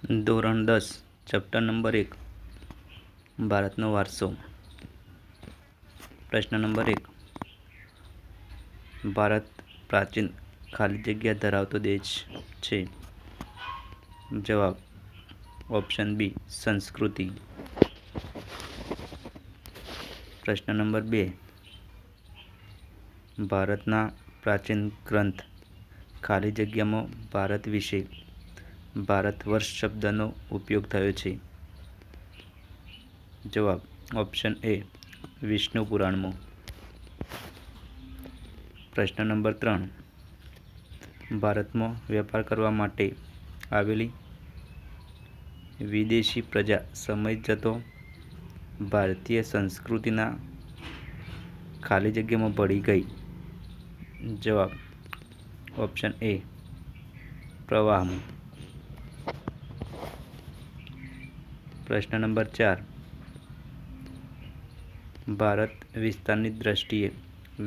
ધોરણ 10 chapter number 1 ભારતનો વારસો. પ્રશ્ન નંબર 1. ભારત પ્રાચીન ખાલી જગ્યા ધરાવતો દેશ છે. જવાબ ઓપ્શન બી સંસ્કૃતિ. પ્રશ્ન નંબર 2. ભારતના પ્રાચીન ગ્રંથ ખાલી જગ્યામાં ભારત વિશે ભારત વર્ષ શબ્દનો ઉપયોગ થયો છે. જવાબ ઓપ્શન એ વિષ્ણુ પુરાણમાં. પ્રશ્ન નંબર 3. ભારતમાં વેપાર કરવા માટે આવેલી વિદેશી પ્રજા સમય જતો ભારતીય સંસ્કૃતિના ખાલી જગ્યામાં ભળી ગઈ. જવાબ ઓપ્શન એ પ્રવાહમાં. પ્રશ્ન નંબર 4. ભારત વિસ્તારની દ્રષ્ટિએ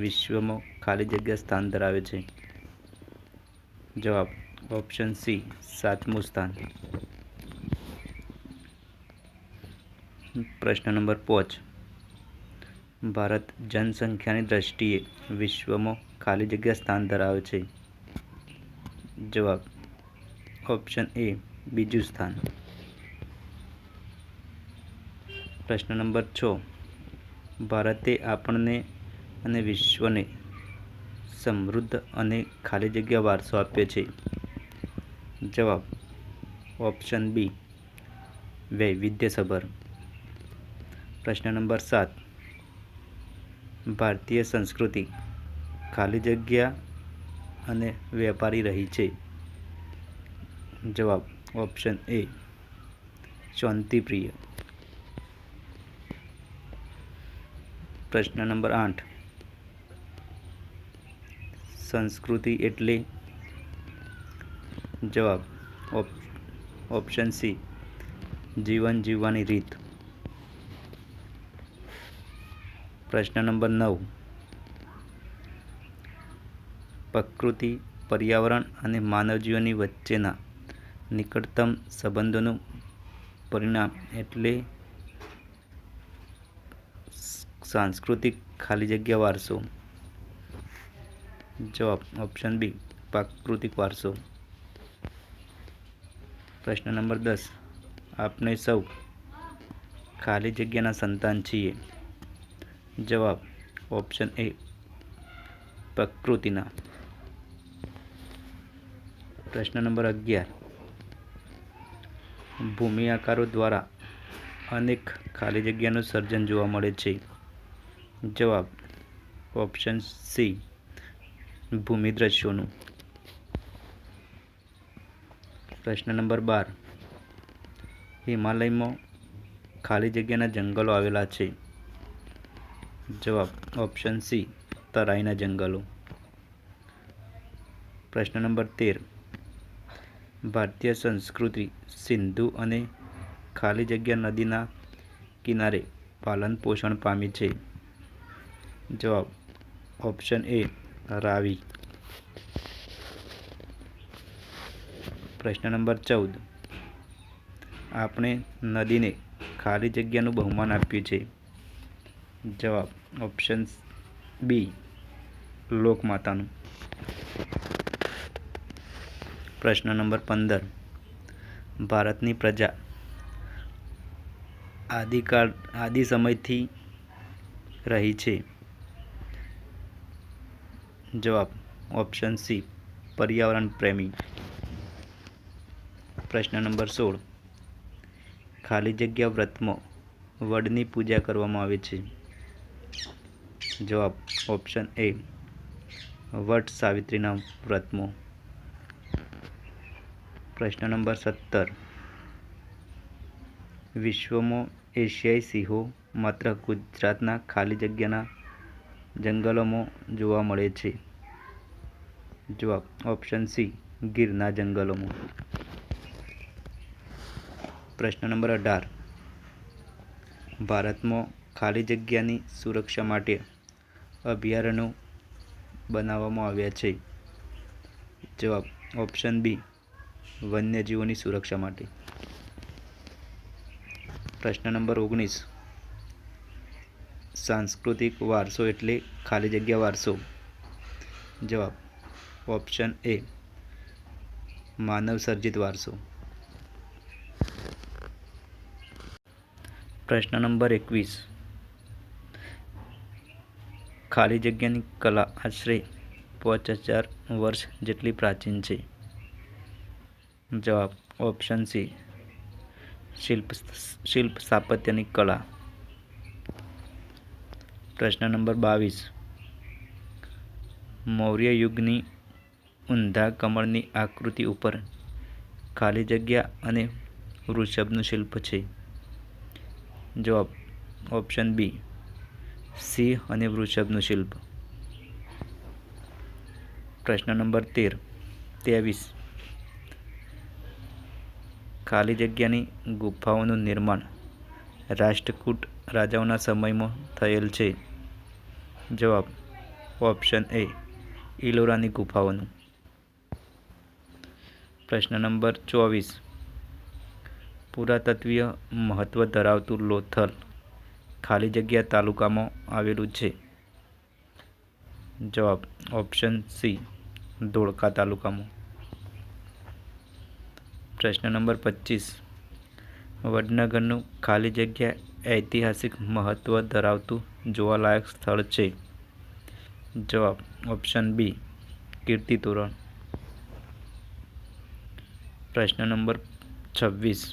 વિશ્વમાં ખાલી જગ્યા સ્થાન ધરાવે છે. જવાબ ઓપ્શન સી 7મું સ્થાન. પ્રશ્ન નંબર 5. ભારત જનસંખ્યાની દ્રષ્ટિએ વિશ્વમાં ખાલી જગ્યા સ્થાન ધરાવે છે. જવાબ ઓપ્શન એ બીજું સ્થાન. પ્રશ્ન નંબર 6. ભારતે આપણને અને વિશ્વને સમૃદ્ધ અને ખાલી જગ્યા વારસો આપ્યો છે. જવાબ ઓપ્શન બી વૈવિધ્યસભર. પ્રશ્ન નંબર 7. ભારતીય સંસ્કૃતિ ખાલી જગ્યા અને વેપારી રહી છે. જવાબ ઓપ્શન એ શાંતિપ્રિય. પ્રશ્ન નંબર 8. સંસ્કૃતિ એટલે? જવાબ ઓપ્શન સી જીવન જીવવાની રીત. પ્રશ્ન નંબર 9. પ્રકૃતિ, પર્યાવરણ અને માનવ જીવનની વચ્ચેના નિકટતમ સંબંધોનું પરિણામ એટલે સાંસ્કૃતિક ખાલી જગ્યા વારસો. જવાબ ઓપ્શન બી પ્રાકૃતિક વારસો. પ્રશ્ન નંબર 10. આપણે સૌ ખાલી જગ્યાના સંતાન છીએ. જવાબ ઓપ્શન એ પ્રકૃતિના. પ્રશ્ન નંબર 11. ભૂમિ આકારો દ્વારા અનેક ખાલી જગ્યાનું સર્જન જોવા મળે છે. જવાબ ઓપ્શન સી ભૂમિ દ્રશ્યોનું. પ્રશ્ન નંબર 12. હિમાલયમાં ખાલી જગ્યાના જંગલો આવેલા છે. જવાબ ઓપ્શન સી તરાઈના જંગલો. પ્રશ્ન નંબર 13. ભારતીય સંસ્કૃતિ સિંધુ અને ખાલી જગ્યા નદીના કિનારે પાલન પોષણ પામી છે. જવાબ ઓપ્શન એ રાવી. પ્રશ્ન નંબર 14. આપણે નદીને ખાલી જગ્યાનું બહુમાન આપ્યું છે. જવાબ ઓપ્શન બી લોકમાતાનું. પ્રશ્ન નંબર 15. ભારતની પ્રજા આદિ સમયથી રહી છે. જવાબ ઓપ્શન સી પર્યાવરણ પ્રેમી. પ્રશ્ન નંબર 16. ખાલી જગ્યા વ્રતમાં વડની પૂજા કરવામાં આવે છે. જવાબ ઓપ્શન એ વટ સાવિત્રીના વ્રતમાં. પ્રશ્ન નંબર 17. વિશ્વમાં એશિયાઈ સિંહો માત્ર ગુજરાતના ખાલી જગ્યાના જંગલોમાં જોવા મળે છે. જવાબ ઓપ્શન સી ગીરના જંગલોમાં. પ્રશ્ન નંબર 18. ભારતમાં ખાલી જગ્યાની સુરક્ષા માટે અભયારણ્યો બનાવવામાં આવ્યા છે. જવાબ ઓપ્શન બી વન્યજીવોની સુરક્ષા માટે. પ્રશ્ન નંબર 19. સાંસ્કૃતિક વારસો એટલે ખાલી જગ્યા વારસો. જવાબ ઓપ્શન એ માનવ સર્જિત વારસો. પ્રશ્ન નંબર 21. ખાલી જગ્યાની કલા આશરે 5000 વર્ષ જેટલી પ્રાચીન છે. જવાબ ઓપ્શન સી શિલ્પ સ્થાપત્યની કલા. પ્રશ્ન નંબર 22. મૌર્ય યુગની ઊંધા કમળની આકૃતિ ઉપર ખાલી જગ્યા અને વૃષભનું શિલ્પ છે. જવાબ ઓપ્શન બી સિંહ અને વૃષભનું શિલ્પ. પ્રશ્ન નંબર 23. ખાલી જગ્યાની ગુફાઓનું નિર્માણ રાષ્ટ્રકૂટ રાજાઓના સમયમાં થયેલ છે. જવાબ ઓપ્શન એ ઇલોરાની ગુફાઓનું. પ્રશ્ન નંબર 24. પુરાતત્વીય મહત્વ ધરાવતું લોથલ ખાલી જગ્યા તાલુકામાં આવેલું છે. જવાબ ઓપ્શન સી ધોળકા તાલુકામાં. પ્રશ્ન નંબર 25. વડનગરનું ખાલી જગ્યા ઐતિહાસિક મહત્વ ધરાવતું જોવાલાયક સ્થળ છે. જવાબ ઓપ્શન બી કીર્તિ તોરણ. પ્રશ્ન નંબર 26.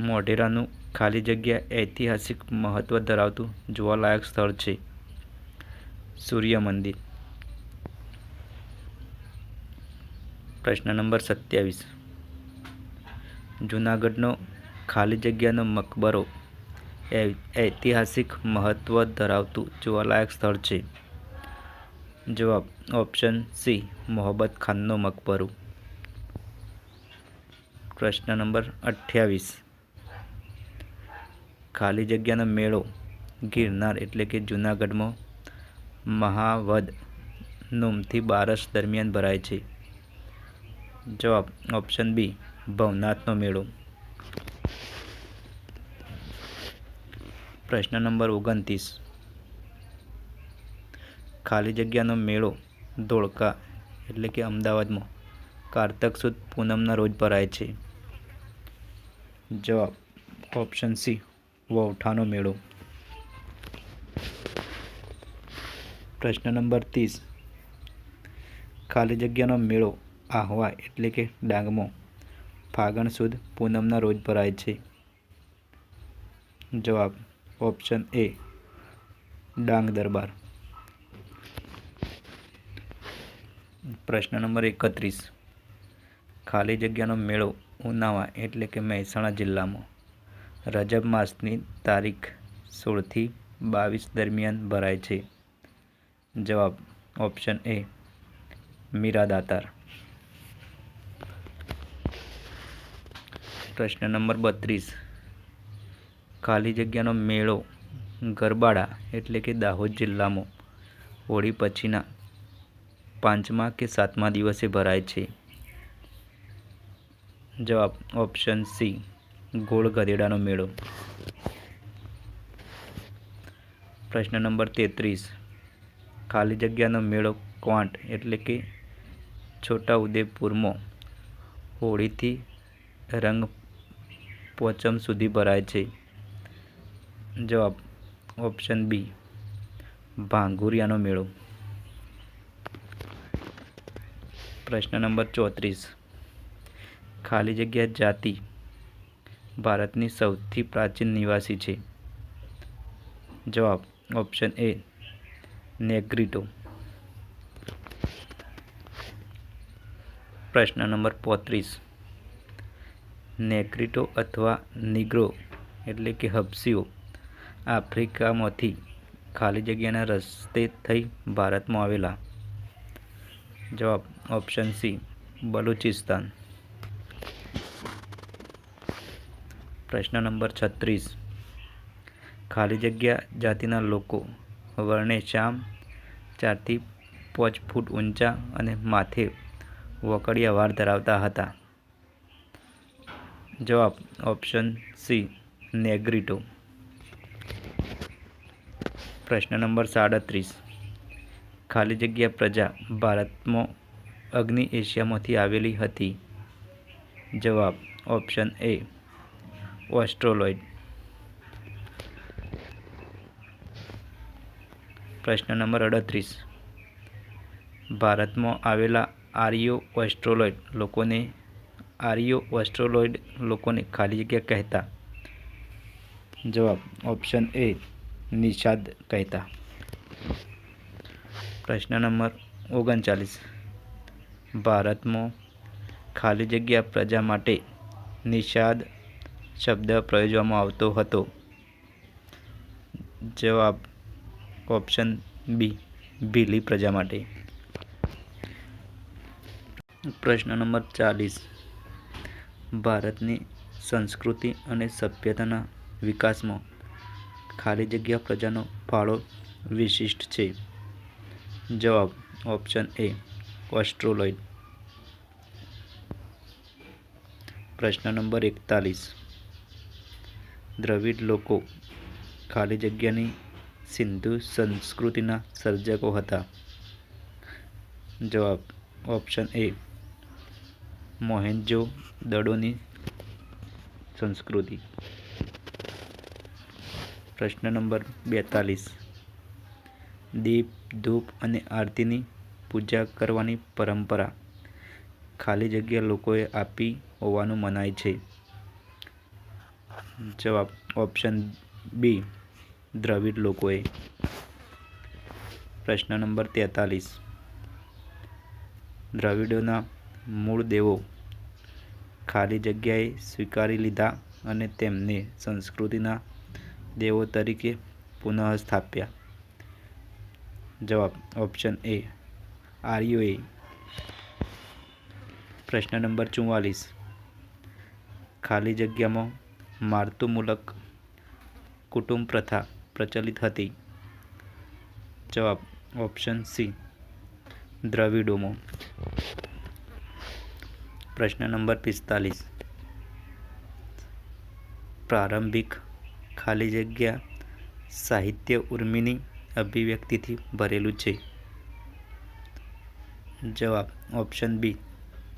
મોઢેરાનું ખાલી જગ્યા ઐતિહાસિક મહત્વ ધરાવતું જોવાલાયક સ્થળ છે. સૂર્ય મંદિર. પ્રશ્ન નંબર 27. જૂનાગઢનો ખાલી જગ્યાનો મકબરો ઐતિહાસિક મહત્વ ધરાવતું જોવાલાયક સ્થળ છે. જવાબ ઓપ્શન સી મોહબ્બત ખાનનો મકબરો. પ્રશ્ન નંબર 28. ખાલી જગ્યાનો મેળો ગિરનાર એટલે કે જૂનાગઢમાં મહાવદ નોમથી બારસ દરમિયાન ભરાય છે. જવાબ ઓપ્શન બી ભવનાથનો મેળો. પ્રશ્ન નંબર 29. ખાલી જગ્યાનો મેળો ધોળકા એટલે કે અમદાવાદમાં કારતક સુદ પૂનમના રોજ ભરાય છે. જવાબ ઓપ્શન સી વૌઠાનો મેળો. પ્રશ્ન નંબર 30. ખાલી જગ્યાનો મેળો આહવા એટલે કે ડાંગમાં ફાગણ સુદ પૂનમના રોજ ભરાય છે. જવાબ ઓપ્શન એ ડાંગ દરબાર. પ્રશ્ન નંબર 31. ખાલી જગ્યાનો મેળો ઉનાવા એટલે કે મહેસાણા જિલ્લામાં રજબ માસની તારીખ 16 થી 22 દરમિયાન ભરાય છે. જવાબ ઓપ્શન એ મીરાદાતાર. પ્રશ્ન નંબર 32. ખાલી જગ્યાનો મેળો ગરબાડા એટલે કે દાહોદ જિલ્લામાં હોળી પછીના 5મા કે 7મા દિવસે ભરાય છે. જવાબ ઓપ્શન સી ગોળ ગધેડાનો મેળો. પ્રશ્ન નંબર 33. ખાલી જગ્યાનો મેળો ક્વાંટ એટલે કે છોટા ઉદેપુરમાં હોળીથી રંગ પોચમ સુધી ભરાય છે. જવાબ ઓપ્શન બી ભાંગુરિયાનો મેળો. પ્રશ્ન નંબર 34. ખાલી જગ્યા જાતિ ભારતની સૌથી પ્રાચીન નિવાસી છે. જવાબ ઓપ્શન એ નેગ્રીટો. પ્રશ્ન નંબર 35. નેગ્રીટો અથવા નિગ્રો એટલે કે હબસીઓ આફ્રિકામાંથી ખાલી જગ્યાના રસ્તે થઈ ભારતમાં આવેલા. જવાબ ઓપ્શન સી બલુચિસ્તાન. પ્રશ્ન નંબર 36. ખાલી જગ્યા જાતિના લોકો વર્ણે શ્યામ 4 થી 5 ફૂટ ઊંચા અને માથે વકડિયા વાળ ધરાવતા હતા. જવાબ ઓપ્શન સી નેગ્રીટો. પ્રશ્ન નંબર 37. ખાલી જગ્યા પ્રજા ભારતમાં અગ્નિ એશિયામાંથી આવેલી હતી. જવાબ ઓપ્શન એ ઓસ્ટ્રોલોઇડ. પ્રશ્ન નંબર 38. ભારતમાં આવેલા આર્યો ઓસ્ટ્રોલોઇડ લોકોને ખાલી જગ્યા કહેતા. જવાબ ઓપ્શન એ નિષાદ કહેતા. પ્રશ્ન નંબર 39. ભારતમાં ખાલી જગ્યા પ્રજા માટે નિષાદ શબ્દ પ્રયોજવામાં આવતો હતો. જવાબ ઓપ્શન બી ભીલી પ્રજા માટે. પ્રશ્ન નંબર 40. ભારતની સંસ્કૃતિ અને સભ્યતાના વિકાસમાં ખાલી જગ્યા પ્રજાનો ફાળો વિશિષ્ટ છે. જવાબ ઓપ્શન એ ઓસ્ટ્રોલોઇડ. પ્રશ્ન નંબર 41. દ્રવિડ લોકો ખાલી જગ્યાની સિંધુ સંસ્કૃતિના સર્જકો હતા. જવાબ ઓપ્શન એ મોહેન્જો-દડોની સંસ્કૃતિ. પ્રશ્ન નંબર 42. દીપ, ધૂપ અને આરતીની પૂજા કરવાની પરંપરા ખાલી જગ્યા લોકોએ આપી હોવાનું મનાય છે. જવાબ ઓપ્શન બી દ્રવિડ લોકોએ. પ્રશ્ન નંબર 43. દ્રવિડોના મૂળ દેવો ખાલી જગ્યાએ સ્વીકારી લીધા અને તેમને સંસ્કૃતિના દેવો તરીકે પુનઃસ્થાપ્યા. જવાબ ઓપ્શન એ આર્યોએ. પ્રશ્ન નંબર 44. ખાલી જગ્યામાં માતૃમૂલક કુટુંબ પ્રથા પ્રચલિત હતી. જવાબ ઓપ્શન સી દ્રવિડોમાં. પ્રશ્ન નંબર 45. પ્રારંભિક ખાલી જગ્યા સાહિત્ય ઉર્મિની અભિવ્યક્તિથી ભરેલું છે. જવાબ ઓપ્શન બી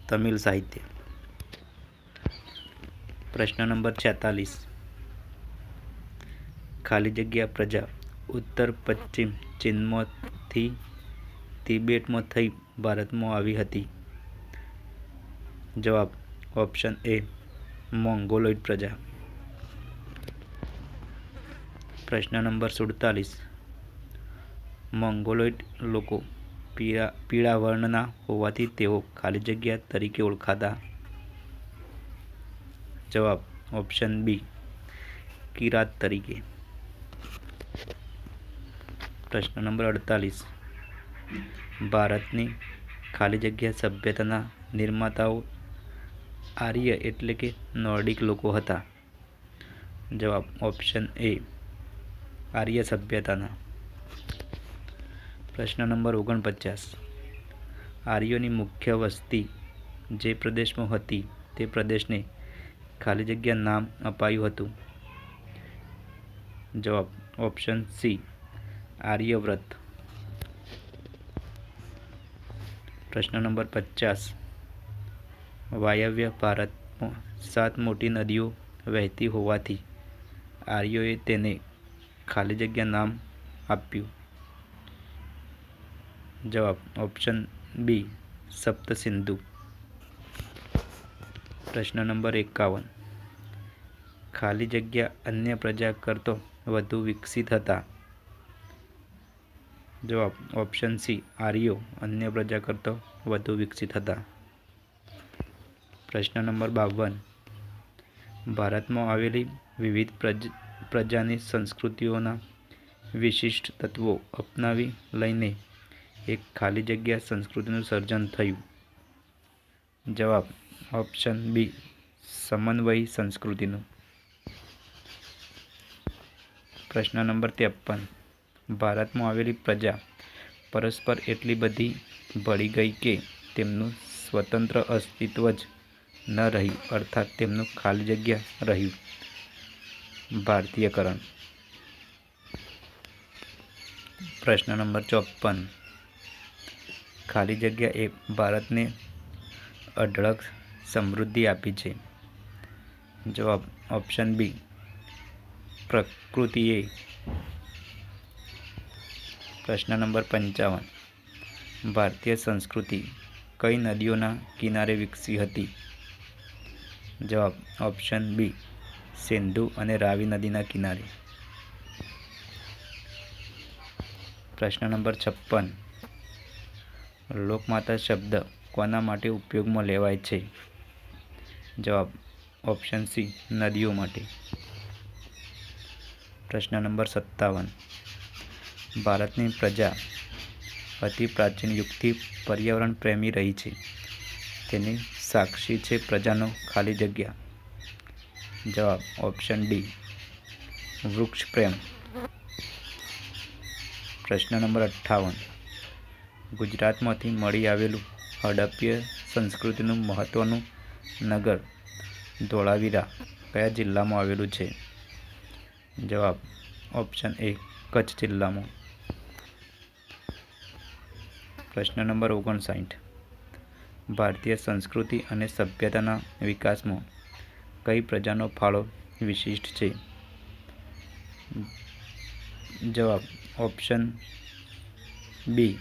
તમિલ સાહિત્ય. પ્રશ્ન નંબર 46. ખાલી જગ્યા પ્રજા ઉત્તર પશ્ચિમ ચીનમાંથી તિબેટમાં થઈ ભારતમાં આવી હતી. જવાબ ઓપ્શન એ મોંગોલોઇડ પ્રજા. પ્રશ્ન નંબર 47. મોંગોલોઇડ લોકો પીળા વર્ણના હોવાથી તેઓ ખાલી જગ્યા તરીકે ઓળખાતા. જવાબ ઓપ્શન બી કિરાત તરીકે. પ્રશ્ન નંબર 48. ભારતની ખાલી જગ્યા સભ્યતાના નિર્માતાઓ આર્ય એટલે કે નોર્ડિક લોકો હતા. જવાબ ઓપ્શન એ આર્ય સભ્યતાના. પ્રશ્ન નંબર 49. આર્યોની મુખ્ય વસ્તી જે પ્રદેશમાં હતી તે પ્રદેશને ખાલી જગ્યા નામ અપાયું હતું. જવાબ ઓપ્શન સી આર્યવ્રત. પ્રશ્ન નંબર 50. વાયવ્ય ભારતમાં 7 મોટી નદીઓ વહેતી હોવાથી આર્યોએ તેને ખાલી જગ્યા નામ આપ્યું. જવાબ ઓપ્શન બી સપ્તસિંધુ. પ્રશ્ન નંબર 51. ખાલી જગ્યા અન્ય પ્રજા કરતો વધુ વિકસિત હતા. જવાબ ઓપ્શન સી આર્યો અન્ય પ્રજા કરતો વધુ વિકસિત હતા. પ્રશ્ન નંબર 52. ભારતમાં આવેલી વિવિધ પ્રજાની સંસ્કૃતિઓના વિશિષ્ટ તત્વો અપનાવી લઈને એક ખાલી જગ્યા સંસ્કૃતિનું સર્જન થયું. જવાબ ઓપ્શન બી સમન્વયી સંસ્કૃતિનું. પ્રશ્ન નંબર 53. ભારતમાં આવેલી પ્રજા પરસ્પર એટલી બધી ભળી ગઈ કે તેમનું સ્વતંત્ર અસ્તિત્વ જ ન રહી અર્થાત તેમનું ખાલી જગ્યા રહ્યું. ભારતીયકરણ. પ્રશ્ન નંબર 54. ખાલી જગ્યા એ ભારતને અઢળક સમૃદ્ધિ આપી છે. જવાબ ઓપ્શન બી પ્રકૃતિએ. પ્રશ્ન નંબર 55. ભારતીય સંસ્કૃતિ કઈ નદીઓના કિનારે વિકસી હતી? જવાબ ઓપ્શન બી સિંધુ અને રાવી નદીના કિનારે. પ્રશ્ન નંબર 56. લોકમાતા શબ્દ કોના માટે ઉપયોગમાં લેવાય છે? જવાબ ઓપ્શન સી નદીઓ માટે. પ્રશ્ન નંબર 57. ભારતની પ્રજા અતિ પ્રાચીન યુગથી પર્યાવરણ પ્રેમી રહી છે. તેની સાક્ષી છે પ્રજાનો ખાલી જગ્યા. જવાબ ઓપ્શન ડી વૃક્ષ પ્રેમ. પ્રશ્ન નંબર 58. ગુજરાતમાંથી મળી આવેલું હડપ્પીય સંસ્કૃતિનું મહત્વનું નગર ધોળાવીરા કયા જિલ્લામાં આવેલું છે? જવાબ ઓપ્શન એ કચ્છ જિલ્લામાં. પ્રશ્ન નંબર 59. ભારતીય સંસ્કૃતિ અને સભ્યતાના વિકાસમાં કઈ પ્રજાનો ફાળો વિશિષ્ટ છે? જવાબ ઓપ્શન બી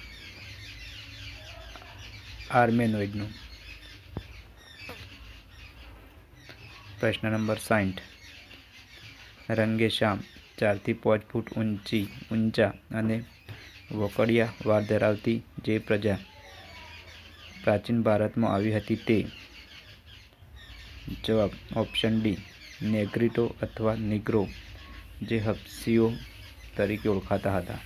આર્મેનોઇડનો. પ્રશ્ન નંબર 60. રંગે શ્યામ 4 થી 5 ફૂટ ઊંચા અને વોકડિયા વાળ ધરાવતી જે પ્રજા પ્રાચીન ભારતમાં આવી હતી તે? જવાબ ઓપ્શન ડી નેગ્રીટો અથવા નિગ્રો જે હબશીઓ તરીકે ઓળખાતા હતા.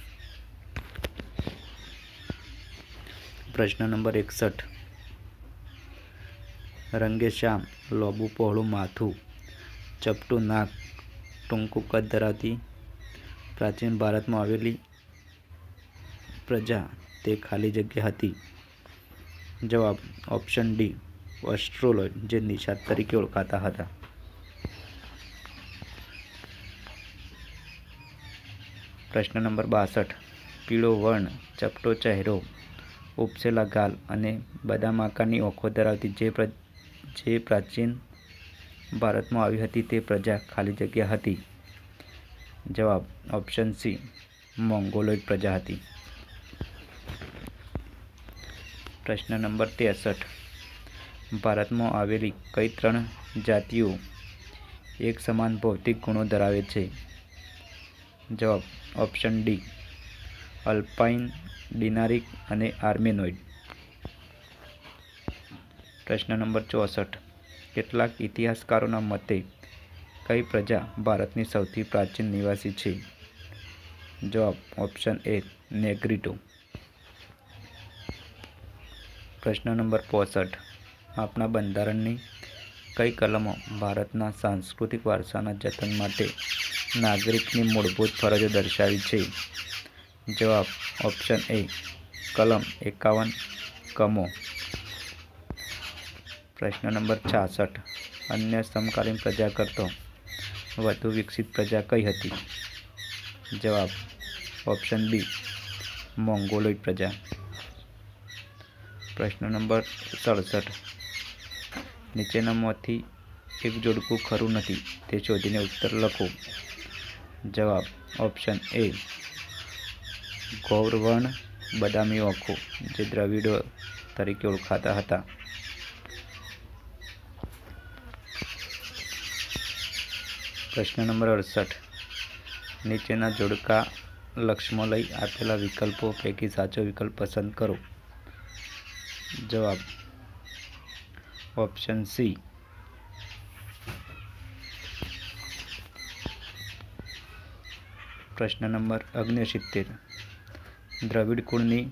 પ્રશ્ન નંબર 61. રંગે શ્યામ લોબું પહોળું માથું, ચપટું નાક, ટૂંકું કદ ધરાવતી પ્રાચીન ભારતમાં આવેલી પ્રજા તે ખાલી જગ્યા હતી? જવાબ ઓપ્શન ડી ઓસ્ટ્રોલોઇડ જે નિષાદ તરીકે ઓળખાતા હતા. પ્રશ્ન નંબર 62. પીળો વર્ણ, ચપટો ચહેરો, ઉપસેલા ગાલ અને બદામ આકારની આંખો ધરાવતી જે પ્રાચીન ભારતમાં આવી હતી તે પ્રજા ખાલી જગ્યા હતી? જવાબ ઓપ્શન સી મોંગોલોઇડ પ્રજા હતી. પ્રશ્ન નંબર 63. ભારતમાં આવેલી કઈ 3 જાતિઓ એક સમાન ભૌતિક ગુણો ધરાવે છે? જવાબ ઓપ્શન ડી અલ્પાઇન, ડિનારિક અને આર્મેનોઇડ. પ્રશ્ન નંબર 64. કેટલાક ઇતિહાસકારોના મતે કઈ પ્રજા ભારતની સૌથી પ્રાચીન નિવાસી છે? જવાબ ઓપ્શન એ નેગ્રીટો. પ્રશ્ન નંબર 65. આપણા બંધારણની કઈ કલમો ભારતના સાંસ્કૃતિક વારસાના જતન માટે નાગરિકની મૂળભૂત ફરજો દર્શાવી છે? જવાબ ઓપ્શન એ કલમ 51 કમો. પ્રશ્ન નંબર 66. અન્ય સમકાલીન પ્રજા કરતાં વધુ વિકસિત પ્રજા કઈ હતી? જવાબ ઓપ્શન બી મોંગોલોઇડ પ્રજા. પ્રશ્ન નંબર 67. નીચેનામાંથી એક જોડકું ખરું નથી તે શોધીને ઉત્તર લખો. જવાબ ઓપ્શન એ ગૌરવર્ણ, બદામી આંખો જે દ્રવિડો તરીકે ઓળખાતા હતા. પ્રશ્ન નંબર 68. નીચેના જોડકા લક્ષમાં લઈ આપેલા વિકલ્પો પૈકી સાચો વિકલ્પ પસંદ કરો. જવાબ ઓપ્શન સી પ્રશ્ન નંબર 69. દ્રવિડ કુળની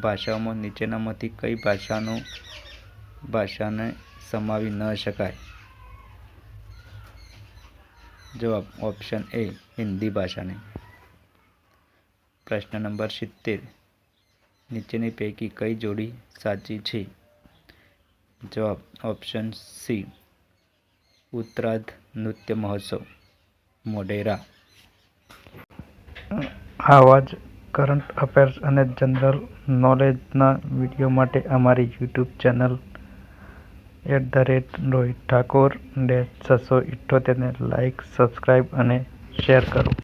ભાષાઓમાં નીચેનામાંથી કઈ ભાષાને સમાવી ન શકાય? જવાબ ઓપ્શન એ હિન્દી ભાષાને. પ્રશ્ન નંબર 70. નીચેની પૈકી કઈ જોડી સાચી છે? જવાબ ઓપ્શન સી ઉત્તરાધ નૃત્ય મહોત્સવ મોઢેરા. આવા જ કરંટ અફેર્સ અને જનરલ નોલેજના વિડીયો માટે અમારી યુટ્યુબ ચેનલ @રોહિત ઠાકોર -678 ને લાઇક, સબસ્ક્રાઇબ અને શેર કરો.